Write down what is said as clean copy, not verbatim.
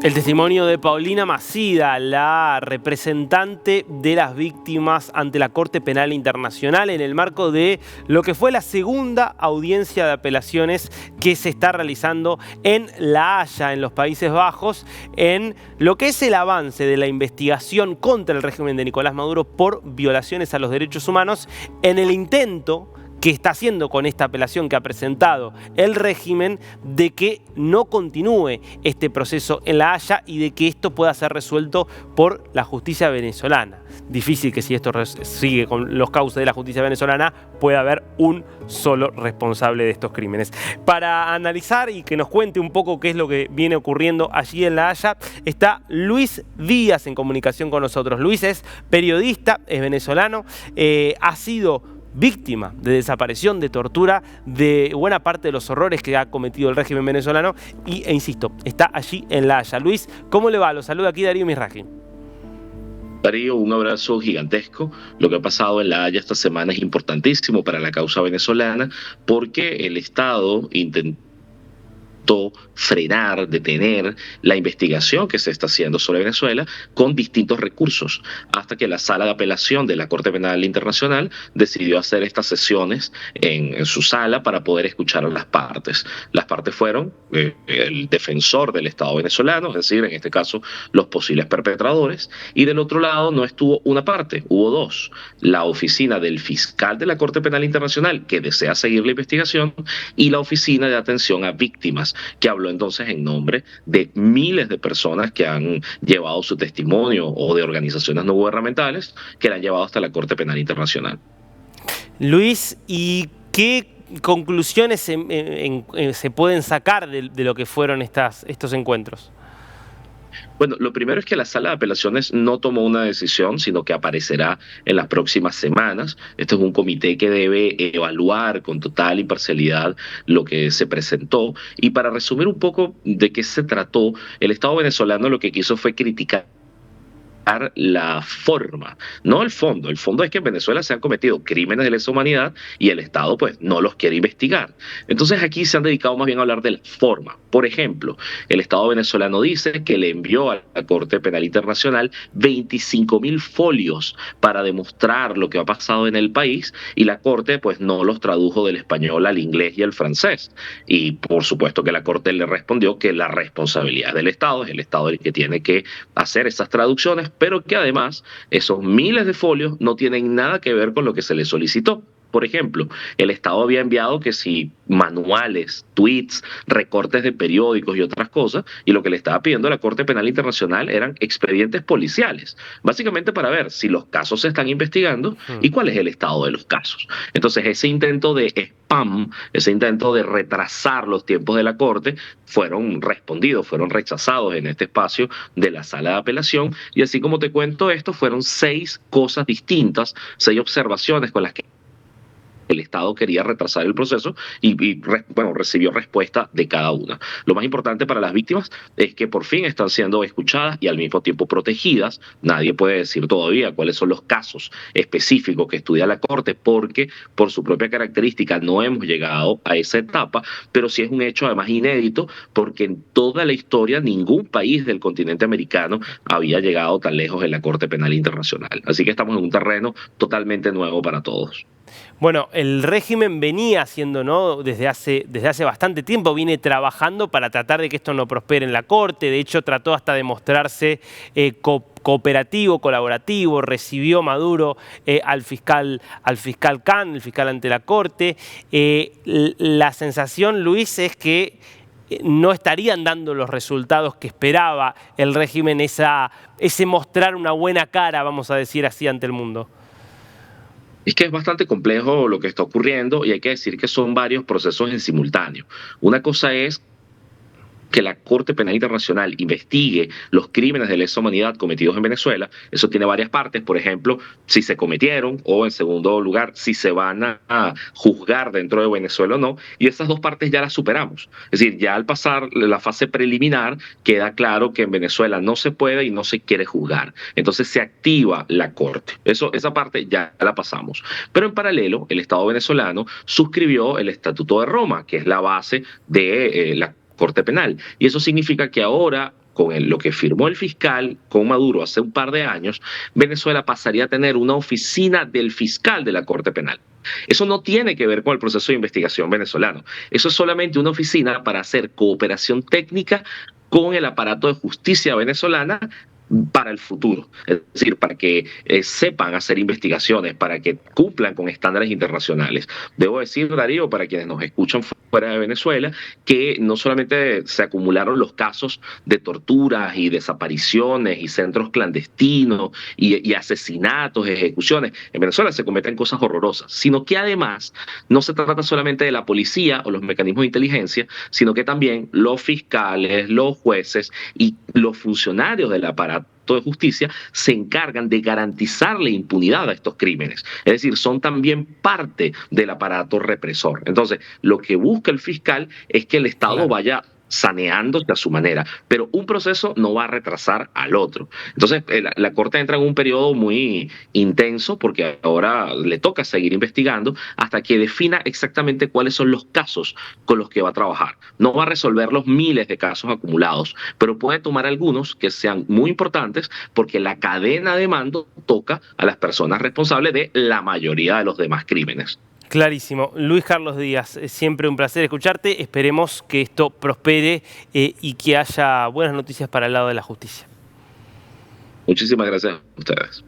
El testimonio de Paulina Macida, la representante de las víctimas ante la Corte Penal Internacional en el marco de lo que fue la segunda audiencia de apelaciones que se está realizando en La Haya, en los Países Bajos, en lo que es el avance de la investigación contra el régimen de Nicolás Maduro por violaciones a los derechos humanos, en el intento que está haciendo con esta apelación que ha presentado el régimen de que no continúe este proceso en La Haya y de que esto pueda ser resuelto por la justicia venezolana. Difícil que si esto sigue con los cauces de la justicia venezolana pueda haber un solo responsable de estos crímenes. Para analizar y que nos cuente un poco qué es lo que viene ocurriendo allí en La Haya, está Luis Díaz en comunicación con nosotros. Luis es periodista, es venezolano, ha sido víctima de desaparición, de tortura, de buena parte de los horrores que ha cometido el régimen venezolano e insisto, está allí en La Haya. Luis, ¿cómo le va? Lo saluda aquí Darío Misraji. Darío, un abrazo gigantesco. Lo que ha pasado en La Haya esta semana es importantísimo para la causa venezolana porque el Estado intentó frenar, detener la investigación que se está haciendo sobre Venezuela con distintos recursos, hasta que la Sala de Apelación de la Corte Penal Internacional decidió hacer estas sesiones en su sala para poder escuchar a las partes. Las partes fueron el defensor del Estado venezolano, es decir, en este caso los posibles perpetradores, y del otro lado no estuvo una parte, hubo dos: la oficina del fiscal de la Corte Penal Internacional, que desea seguir la investigación, y la oficina de atención a víctimas, que habló entonces en nombre de miles de personas que han llevado su testimonio, o de organizaciones no gubernamentales que la han llevado hasta la Corte Penal Internacional. Luis, ¿y qué conclusiones se pueden sacar de lo que fueron estos encuentros? Bueno, lo primero es que la Sala de Apelaciones no tomó una decisión, sino que aparecerá en las próximas semanas. Este es un comité que debe evaluar con total imparcialidad lo que se presentó. Y para resumir un poco de qué se trató, el Estado venezolano lo que quiso fue criticar la forma, no el fondo. El fondo es que en Venezuela se han cometido crímenes de lesa humanidad y el Estado pues no los quiere investigar. Entonces aquí se han dedicado más bien a hablar de la forma. Por ejemplo, el Estado venezolano dice que le envió a la Corte Penal Internacional 25.000 folios para demostrar lo que ha pasado en el país, y la Corte pues no los tradujo del español al inglés y al francés. Y por supuesto que la Corte le respondió que la responsabilidad es del Estado, es el Estado el que tiene que hacer esas traducciones, pero que además esos miles de folios no tienen nada que ver con lo que se le solicitó. Por ejemplo, el Estado había enviado que si manuales, tweets, recortes de periódicos y otras cosas, y lo que le estaba pidiendo a la Corte Penal Internacional eran expedientes policiales, básicamente para ver si los casos se están investigando y cuál es el estado de los casos. Entonces, ese intento de spam, ese intento de retrasar los tiempos de la Corte, fueron respondidos, fueron rechazados en este espacio de la Sala de Apelación, y así como te cuento esto, fueron 6 cosas distintas, 6 observaciones con las que el Estado quería retrasar el proceso y recibió respuesta de cada una. Lo más importante para las víctimas es que por fin están siendo escuchadas y al mismo tiempo protegidas. Nadie puede decir todavía cuáles son los casos específicos que estudia la Corte, porque por su propia característica no hemos llegado a esa etapa, pero sí es un hecho además inédito, porque en toda la historia ningún país del continente americano había llegado tan lejos en la Corte Penal Internacional. Así que estamos en un terreno totalmente nuevo para todos. Bueno, el régimen venía haciendo, ¿no? Desde hace bastante tiempo, viene trabajando para tratar de que esto no prospere en la Corte. De hecho, trató hasta de mostrarse cooperativo, colaborativo. Recibió Maduro al fiscal Khan, el fiscal ante la Corte. La sensación, Luis, es que no estarían dando los resultados que esperaba el régimen, ese mostrar una buena cara, vamos a decir así, ante el mundo. Es que es bastante complejo lo que está ocurriendo, y hay que decir que son varios procesos en simultáneo. Una cosa es que la Corte Penal Internacional investigue los crímenes de lesa humanidad cometidos en Venezuela. Eso tiene varias partes. Por ejemplo, si se cometieron, o en segundo lugar, si se van a juzgar dentro de Venezuela o no. Y esas dos partes ya las superamos. Es decir, ya al pasar la fase preliminar, queda claro que en Venezuela no se puede y no se quiere juzgar. Entonces se activa la Corte. Esa parte ya la pasamos. Pero en paralelo, el Estado venezolano suscribió el Estatuto de Roma, que es la base de la Corte Penal. Y eso significa que ahora lo que firmó el fiscal con Maduro hace un par de años, Venezuela pasaría a tener una oficina del fiscal de la Corte Penal. Eso no tiene que ver con el proceso de investigación venezolano. Eso es solamente una oficina para hacer cooperación técnica con el aparato de justicia venezolana para el futuro, es decir, para que sepan hacer investigaciones, para que cumplan con estándares internacionales. Debo decir, Darío, para quienes nos escuchan fuera de Venezuela, que no solamente se acumularon los casos de torturas y desapariciones y centros clandestinos y asesinatos, ejecuciones. En Venezuela se cometen cosas horrorosas, sino que además no se trata solamente de la policía o los mecanismos de inteligencia, sino que también los fiscales, los jueces y los funcionarios del aparato de justicia se encargan de garantizar la impunidad a estos crímenes. Es decir, son también parte del aparato represor. Entonces, lo que busca el fiscal es que el Estado vaya saneándose a su manera, pero un proceso no va a retrasar al otro. Entonces, la Corte entra en un periodo muy intenso porque ahora le toca seguir investigando hasta que defina exactamente cuáles son los casos con los que va a trabajar. No va a resolver los miles de casos acumulados, pero puede tomar algunos que sean muy importantes porque la cadena de mando toca a las personas responsables de la mayoría de los demás crímenes. Clarísimo. Luis Carlos Díaz, es siempre un placer escucharte. Esperemos que esto prospere y que haya buenas noticias para el lado de la justicia. Muchísimas gracias a ustedes.